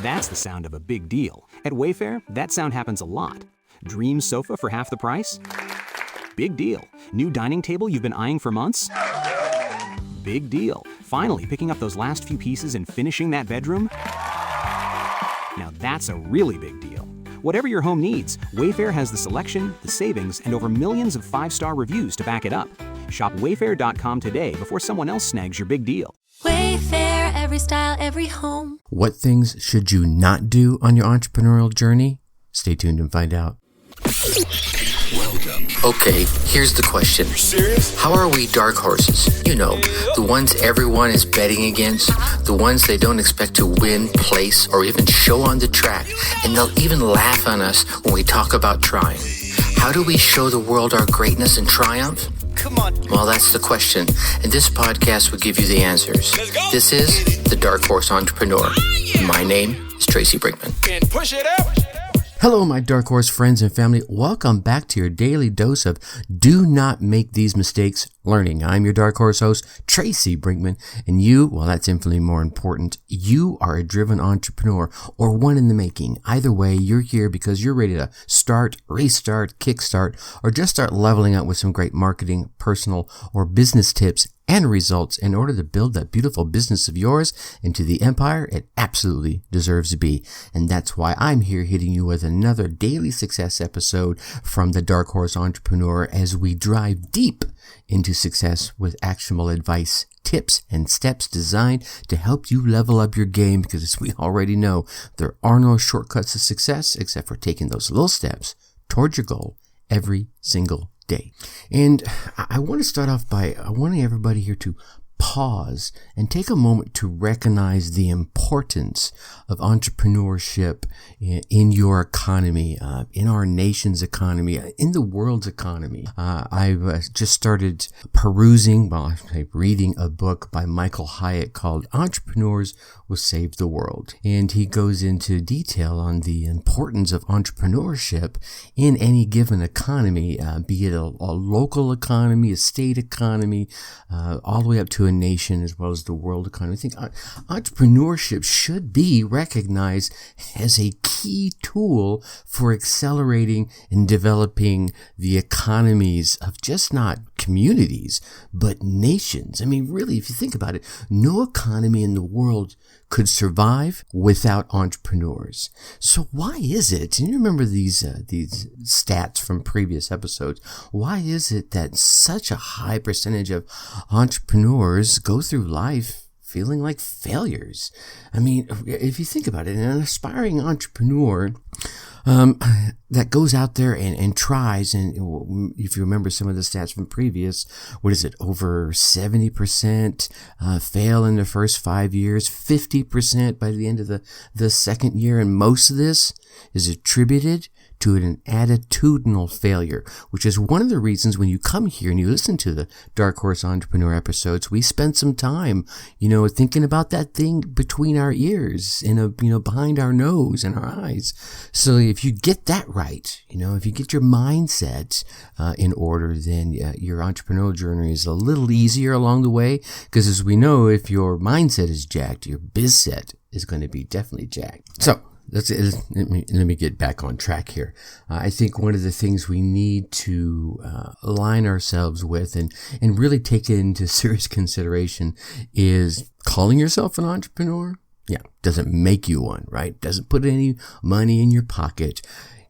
That's the sound of a big deal. At Wayfair, that sound happens a lot. Dream sofa for half the price? Big deal. New dining table you've been eyeing for months? Big deal. Finally picking up those last few pieces and finishing that bedroom? Now that's a really big deal. Whatever your home needs, Wayfair has the selection, the savings, and over millions of 5-star reviews to back it up. Shop Wayfair.com today before someone else snags your big deal. Wayfair, every style, every home. What things should you not do on your entrepreneurial journey? Stay tuned and find out. Welcome. Okay, here's the question. You serious? How are we dark horses? You know, the ones everyone is betting against, the ones they don't expect to win, place, or even show on the track, and they'll even laugh on us when we talk about trying. How do we show the world our greatness and triumph? Come on. Well, that's the question, and this podcast will give you the answers. Let's go. This is The Dark Horse Entrepreneur. My name is Tracy Brinkman. And push it up. Hello, my Dark Horse friends and family. Welcome back to your daily dose of Do Not Make These Mistakes Learning. I'm your Dark Horse host, Tracy Brinkman, and you, well, that's infinitely more important. You are a driven entrepreneur or one in the making. Either way, you're here because you're ready to start, restart, kickstart, or just start leveling up with some great marketing, personal, or business tips and results in order to build that beautiful business of yours into the empire it absolutely deserves to be. And that's why I'm here hitting you with another daily success episode from the Dark Horse Entrepreneur as we drive deep into success with actionable advice, tips, and steps designed to help you level up your game, because as we already know, there are no shortcuts to success except for taking those little steps towards your goal every single day. And I want to start off by wanting everybody here to pause and take a moment to recognize the importance of entrepreneurship in your economy, in our nation's economy, in the world's economy. I've just started reading a book by Michael Hyatt called Entrepreneurs Will Save the World. And he goes into detail on the importance of entrepreneurship in any given economy, be it a local economy, a state economy, all the way up to a nation as well as the world economy. I think entrepreneurship should be recognized as a key tool for accelerating and developing the economies of just not communities, but nations. I mean, really, if you think about it, no economy in the world could survive without entrepreneurs. So why is it, and you remember these stats from previous episodes, why is it that such a high percentage of entrepreneurs go through life feeling like failures? I mean, if you think about it, an aspiring entrepreneur that goes out there and tries, and if you remember some of the stats from previous, what is it, over 70% fail in the first 5 years, 50% by the end of the second year, and most of this is attributed to an attitudinal failure, which is one of the reasons when you come here and you listen to the Dark Horse Entrepreneur episodes, we spend some time, thinking about that thing between our ears and, behind our nose and our eyes. So if you get that right, if you get your mindset in order, then your entrepreneurial journey is a little easier along the way, because as we know, if your mindset is jacked, your biz set is going to be definitely jacked. So let me get back on track here. I think one of the things we need to align ourselves with and really take it into serious consideration is calling yourself an entrepreneur. Yeah, doesn't make you one, right? Doesn't put any money in your pocket.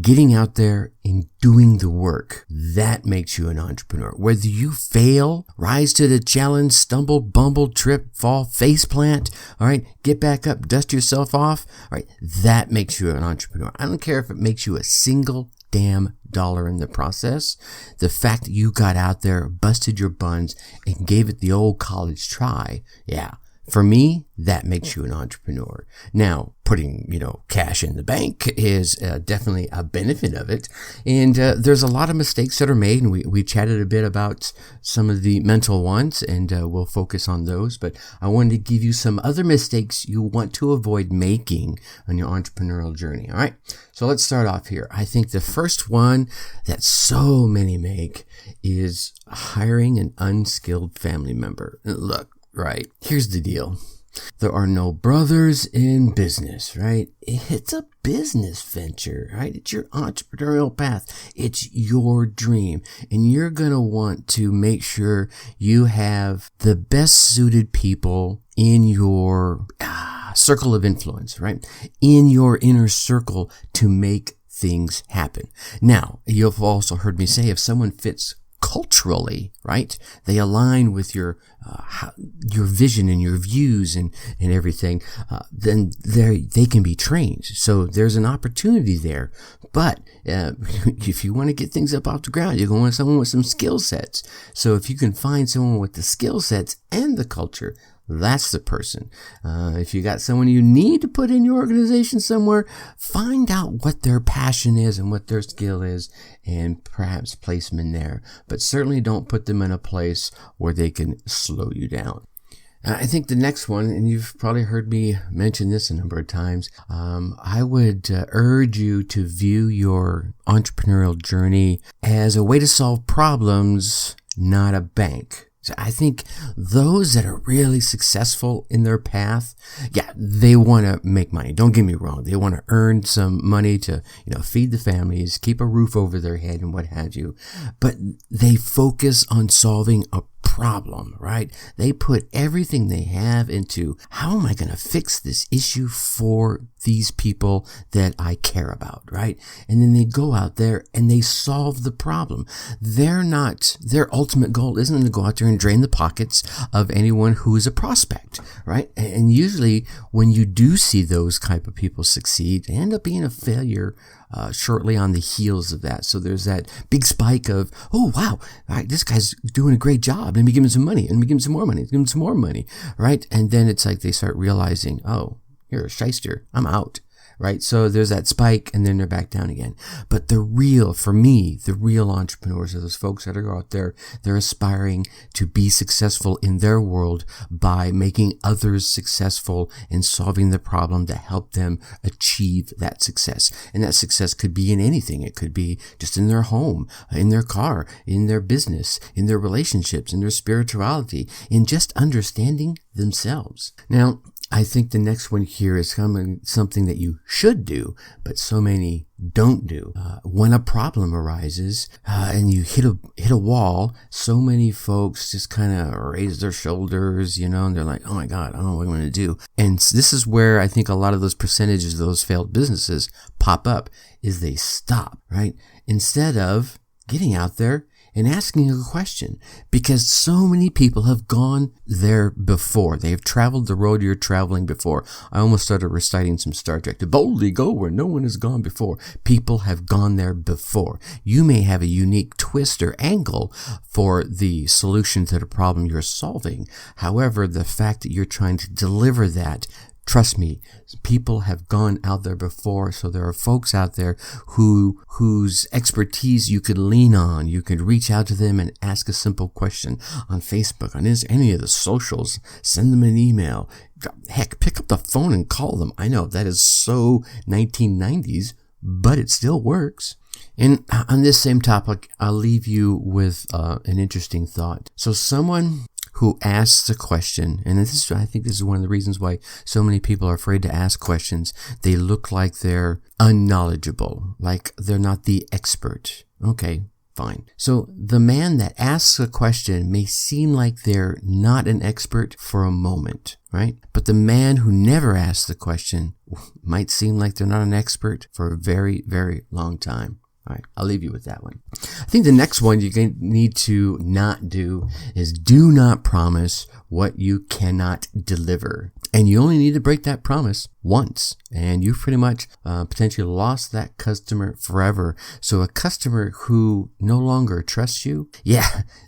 Getting out there and doing the work, that makes you an entrepreneur. Whether you fail, rise to the challenge, stumble, bumble, trip, fall, face plant, all right, get back up, dust yourself off, all right, that makes you an entrepreneur. I don't care if it makes you a single damn dollar in the process. The fact that you got out there, busted your buns, and gave it the old college try, yeah. For me, that makes you an entrepreneur. Now, putting, cash in the bank is definitely a benefit of it. And there's a lot of mistakes that are made, and we chatted a bit about some of the mental ones, and we'll focus on those. But I wanted to give you some other mistakes you want to avoid making on your entrepreneurial journey. All right, so let's start off here. I think the first one that so many make is hiring an unskilled family member. Look, right, here's the deal. There are no brothers in business, right? It's a business venture, right? It's your entrepreneurial path. It's your dream. And you're going to want to make sure you have the best suited people in your circle of influence, right? In your inner circle to make things happen. Now, you've also heard me say if someone fits culturally, right? They align with your vision and your views and everything. Then they can be trained. So there's an opportunity there. But if you want to get things up off the ground, you're going to want someone with some skill sets. So if you can find someone with the skill sets and the culture, that's the person. If you got someone you need to put in your organization somewhere, find out what their passion is and what their skill is and perhaps place them in there. But certainly don't put them in a place where they can slow you down. I think the next one, and you've probably heard me mention this a number of times, I would urge you to view your entrepreneurial journey as a way to solve problems, not a bank. I think those that are really successful in their path, they want to make money. Don't get me wrong. They want to earn some money to, feed the families, keep a roof over their head and what have you. But they focus on solving a problem, right? They put everything they have into how am I going to fix this issue for these people that I care about, right? And then they go out there and they solve the problem. Their ultimate goal isn't to go out there and drain the pockets of anyone who is a prospect, right? And usually when you do see those type of people succeed, they end up being a failure shortly on the heels of that. So there's that big spike of, oh, wow, right, this guy's doing a great job. Let me give him some money. Let me give him some more money. Give him some more money, right? And then it's like they start realizing, oh, you're a shyster. I'm out, right? So there's that spike and then they're back down again. But the real entrepreneurs are those folks that are out there. They're aspiring to be successful in their world by making others successful and solving the problem to help them achieve that success. And that success could be in anything. It could be just in their home, in their car, in their business, in their relationships, in their spirituality, in just understanding themselves. Now, I think the next one here is something that you should do, but so many don't do. When a problem arises and you hit a wall, so many folks just kind of raise their shoulders, and they're like, oh my God, I don't know what I'm going to do. And this is where I think a lot of those percentages of those failed businesses pop up, is they stop, right? Instead of getting out there and asking a question, because so many people have gone there before. They have traveled the road you're traveling before. I almost started reciting some Star Trek. To boldly go where no one has gone before. People have gone there before. You may have a unique twist or angle for the solution to the problem you're solving. However, the fact that you're trying to deliver that, trust me, people have gone out there before, so there are folks out there whose expertise you could lean on. You could reach out to them and ask a simple question on Facebook, on any of the socials, send them an email. Heck, pick up the phone and call them. I know that is so 1990s, but it still works. And on this same topic, I'll leave you with an interesting thought. So someone who asks a question, and I think this is one of the reasons why so many people are afraid to ask questions. They look like they're unknowledgeable, like they're not the expert. Okay, fine. So the man that asks a question may seem like they're not an expert for a moment, right? But the man who never asks the question might seem like they're not an expert for a very, very long time. All right, I'll leave you with that one. I think the next one you need to not do is do not promise what you cannot deliver. And you only need to break that promise once, and you've pretty much potentially lost that customer forever. So a customer who no longer trusts you,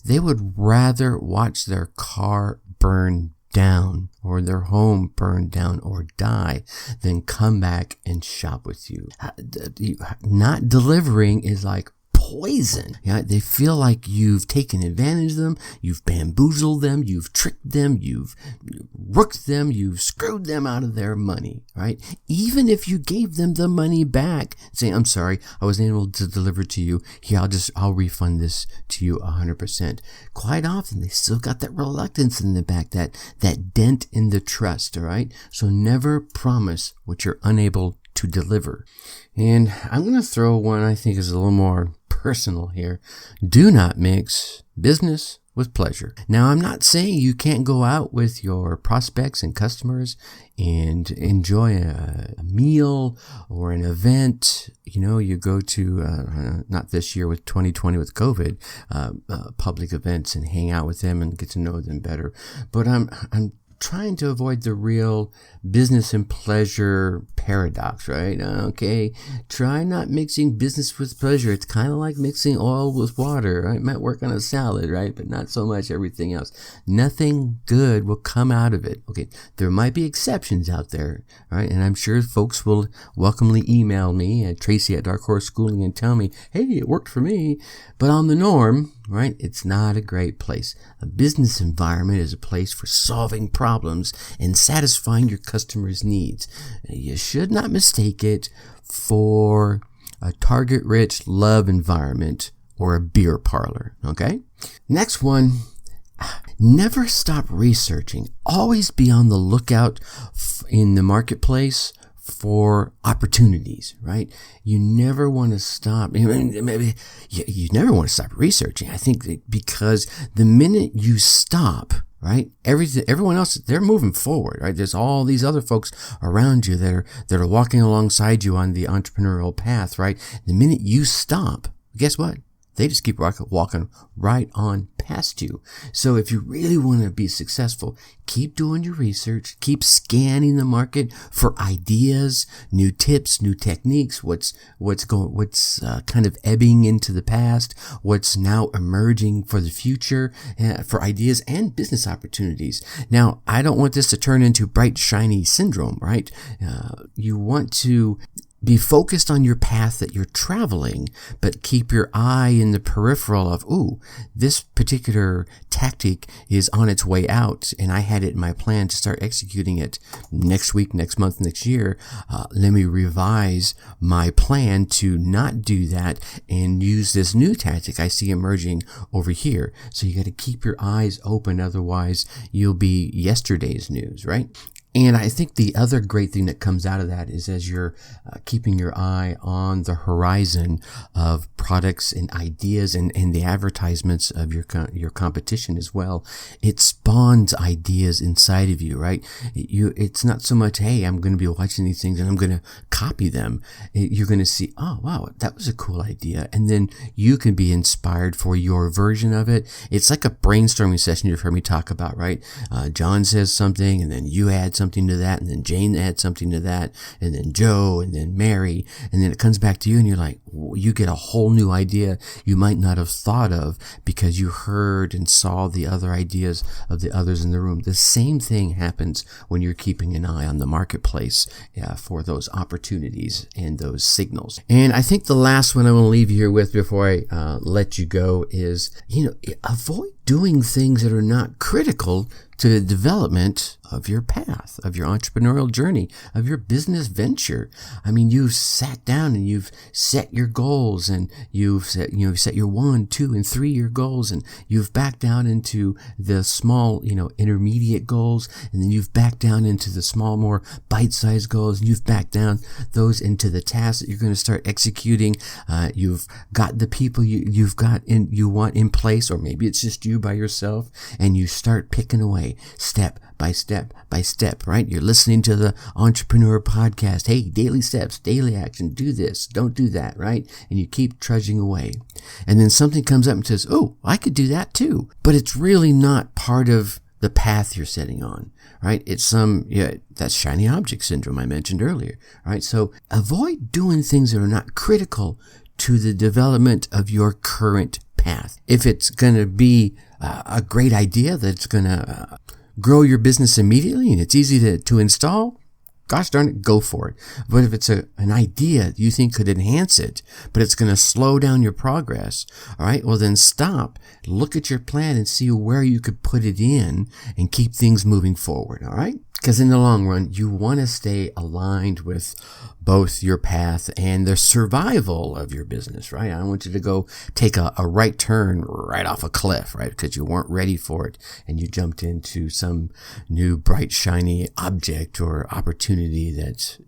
they would rather watch their car burn down or their home burn down or die than come back and shop with you. Not delivering is like poison. They feel like you've taken advantage of them, you've bamboozled them, you've tricked them, you've rooked them, you've screwed them out of their money, right? Even if you gave them the money back, saying, I'm sorry, I wasn't able to deliver to you. Here, I'll refund this to you 100%. Quite often, they still got that reluctance in the back, that dent in the trust, all right? So never promise what you're unable to deliver. And I'm going to throw one I think is a little more personal here. Do not mix business with pleasure. Now, I'm not saying you can't go out with your prospects and customers and enjoy a meal or an event. You go to, not this year with 2020 with COVID, public events and hang out with them and get to know them better. But I'm trying to avoid the real business and pleasure paradox, right? Okay, try not mixing business with pleasure. It's kind of like mixing oil with water, right? It might work on a salad, right? But not so much everything else. Nothing good will come out of it. Okay, there might be exceptions out there, right? And I'm sure folks will welcomely email me at Tracy at Dark Horse Schooling and tell me, hey, it worked for me. But on the norm, right, it's not a great place. A business environment is a place for solving problems and satisfying your customers' needs. You should not mistake it for a target-rich love environment or a beer parlor, okay? Next one, never stop researching. Always be on the lookout in the marketplace for opportunities, right? You never want to stop. Maybe you never want to stop researching. I think that because the minute you stop, right, everyone else, they're moving forward, right? There's all these other folks around you that are walking alongside you on the entrepreneurial path, right? The minute you stop, guess what? They just keep walking right on past you. So if you really want to be successful, keep doing your research, keep scanning the market for ideas, new tips, new techniques, what's kind of ebbing into the past, what's now emerging for the future, for ideas and business opportunities. Now, I don't want this to turn into bright, shiny syndrome, right? You want to be focused on your path that you're traveling, but keep your eye in the peripheral of, this particular tactic is on its way out, and I had it in my plan to start executing it next week, next month, next year. Let me revise my plan to not do that and use this new tactic I see emerging over here. So you got to keep your eyes open, otherwise you'll be yesterday's news, right? And I think the other great thing that comes out of that is as you're keeping your eye on the horizon of products and ideas and the advertisements of your competition as well, it spawns ideas inside of you, right? It's not so much, hey, I'm going to be watching these things and I'm going to copy them. You're going to see, oh, wow, that was a cool idea. And then you can be inspired for your version of it. It's like a brainstorming session you've heard me talk about, right? John says something and then you add something to that, and then Jane adds something to that, and then Joe, and then Mary, and then it comes back to you and you're like, you get a whole new idea you might not have thought of because you heard and saw the other ideas of the others in the room. The same thing happens when you're keeping an eye on the marketplace for those opportunities and those signals. And I think the last one I want to leave you here with before I let you go is, avoid doing things that are not critical to the development of your path, of your entrepreneurial journey, of your business venture. I mean, you've sat down and you've set your goals, and you've set your 1, 2, and 3 year goals, and you've backed down into the small, intermediate goals, and then you've backed down into the small, more bite-sized goals, and you've backed down those into the tasks that you're going to start executing. You've got the people you want in place, or maybe it's just you by yourself, and you start picking away step by step by step, right? You're listening to the Entrepreneur podcast. Hey, daily steps, daily action, do this, don't do that, right? And you keep trudging away. And then something comes up and says, oh, I could do that too. But it's really not part of the path you're setting on, right? It's that shiny object syndrome I mentioned earlier, right? So avoid doing things that are not critical to the development of your current path. If it's going to be a great idea that's going to grow your business immediately and it's easy to install, gosh darn it, go for it. But if it's an idea you think could enhance it, but it's going to slow down your progress, all right, well then stop, look at your plan and see where you could put it in and keep things moving forward, all right? Because in the long run, you want to stay aligned with both your path and the survival of your business, right? I don't want you to go take a right turn right off a cliff, right? Because you weren't ready for it and you jumped into some new bright, shiny object or opportunity that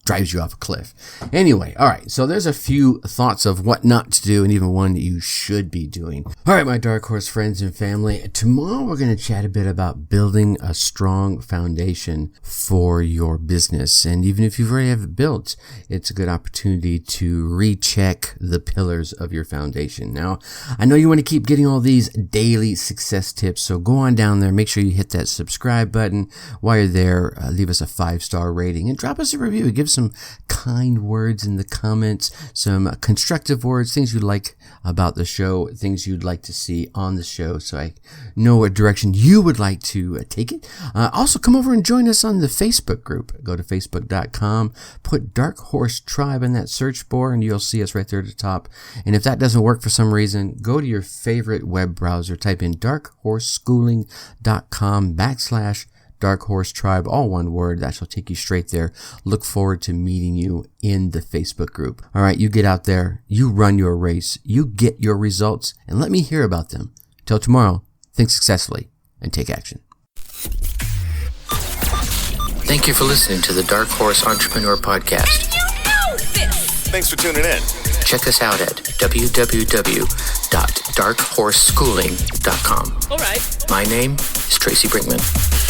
drives you off a cliff. Anyway, all right, so there's a few thoughts of what not to do and even one that you should be doing. All right, my Dark Horse friends and family, tomorrow we're going to chat a bit about building a strong foundation for your business. And even if you've already have it built, it's a good opportunity to recheck the pillars of your foundation. Now, I know you want to keep getting all these daily success tips, so go on down there, make sure you hit that subscribe button. While you're there, leave us a 5-star rating and drop us a review. Give some kind words in the comments, some constructive words, things you'd like about the show, things you'd like to see on the show, so I know what direction you would like to take it. Also, come over and join us on the Facebook group. Go to facebook.com, put Dark Horse Tribe in that search bar, and you'll see us right there at the top. And if that doesn't work for some reason, go to your favorite web browser, type in darkhorseschooling.com/Dark Horse Tribe, all one word. That shall take you straight there. Look forward to meeting you in the Facebook group. All right, you get out there, you run your race, you get your results, and let me hear about them. Till tomorrow, think successfully and take action. Thank you for listening to the Dark Horse Entrepreneur Podcast. Thanks for tuning in. Check us out at www.darkhorseschooling.com. All right. My name is Tracy Brinkman.